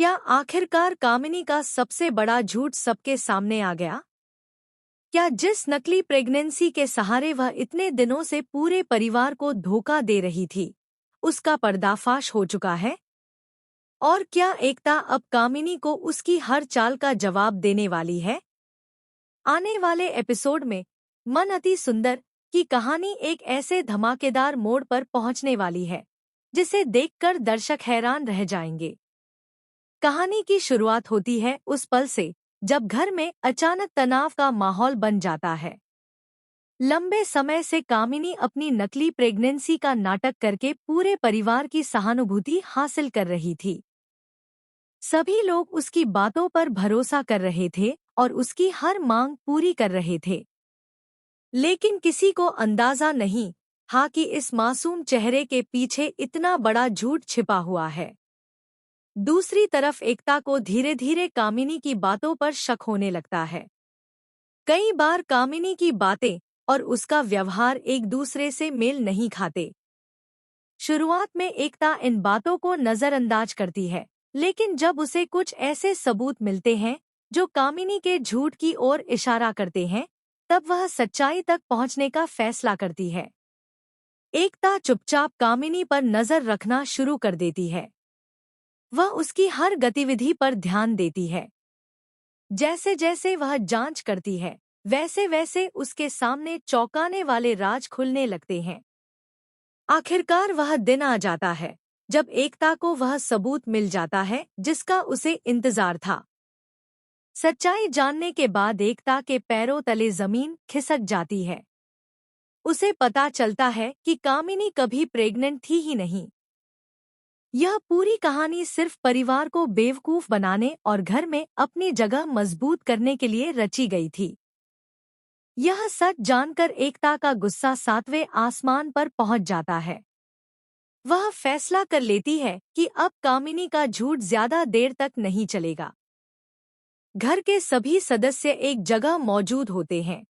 क्या आखिरकार कामिनी का सबसे बड़ा झूठ सबके सामने आ गया? क्या जिस नकली प्रेगनेंसी के सहारे वह इतने दिनों से पूरे परिवार को धोखा दे रही थी, उसका पर्दाफाश हो चुका है? और क्या एकता अब कामिनी को उसकी हर चाल का जवाब देने वाली है? आने वाले एपिसोड में मन अति सुंदर की कहानी एक ऐसे धमाकेदार मोड़ पर पहुंचने वाली है जिसे देखकर दर्शक हैरान रह जाएंगे। कहानी की शुरुआत होती है उस पल से जब घर में अचानक तनाव का माहौल बन जाता है। लंबे समय से कामिनी अपनी नकली प्रेगनेंसी का नाटक करके पूरे परिवार की सहानुभूति हासिल कर रही थी। सभी लोग उसकी बातों पर भरोसा कर रहे थे और उसकी हर मांग पूरी कर रहे थे। लेकिन किसी को अंदाजा नहीं था कि इस मासूम चेहरे के पीछे इतना बड़ा झूठ छिपा हुआ है। दूसरी तरफ एकता को धीरे धीरे कामिनी की बातों पर शक होने लगता है। कई बार कामिनी की बातें और उसका व्यवहार एक दूसरे से मेल नहीं खाते। शुरुआत में एकता इन बातों को नजरअंदाज करती है, लेकिन जब उसे कुछ ऐसे सबूत मिलते हैं जो कामिनी के झूठ की ओर इशारा करते हैं, तब वह सच्चाई तक पहुंचने का फैसला करती है। एकता चुपचाप कामिनी पर नजर रखना शुरू कर देती है। वह उसकी हर गतिविधि पर ध्यान देती है। जैसे जैसे वह जांच करती है, वैसे वैसे उसके सामने चौंकाने वाले राज खुलने लगते हैं। आखिरकार वह दिन आ जाता है जब एकता को वह सबूत मिल जाता है जिसका उसे इंतजार था। सच्चाई जानने के बाद एकता के पैरों तले जमीन खिसक जाती है। उसे पता चलता है कि कामिनी कभी प्रेग्नेंट थी ही नहीं। यह पूरी कहानी सिर्फ परिवार को बेवकूफ बनाने और घर में अपनी जगह मजबूत करने के लिए रची गई थी। यह सच जानकर एकता का गुस्सा 7वें आसमान पर पहुंच जाता है। वह फैसला कर लेती है कि अब कामिनी का झूठ ज्यादा देर तक नहीं चलेगा। घर के सभी सदस्य एक जगह मौजूद होते हैं।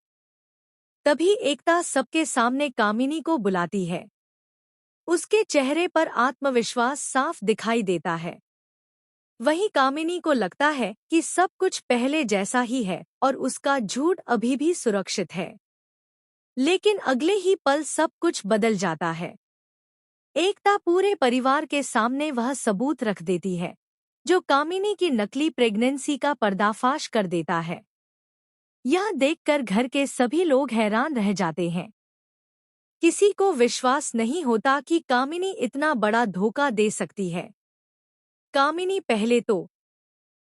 तभी एकता सबके सामने कामिनी को बुलाती है। उसके चेहरे पर आत्मविश्वास साफ दिखाई देता है। वहीं कामिनी को लगता है कि सब कुछ पहले जैसा ही है और उसका झूठ अभी भी सुरक्षित है। लेकिन अगले ही पल सब कुछ बदल जाता है। एकता पूरे परिवार के सामने वह सबूत रख देती है जो कामिनी की नकली प्रेगनेंसी का पर्दाफाश कर देता है। यह देखकर घर के सभी लोग हैरान रह जाते हैं। किसी को विश्वास नहीं होता कि कामिनी इतना बड़ा धोखा दे सकती है। कामिनी पहले तो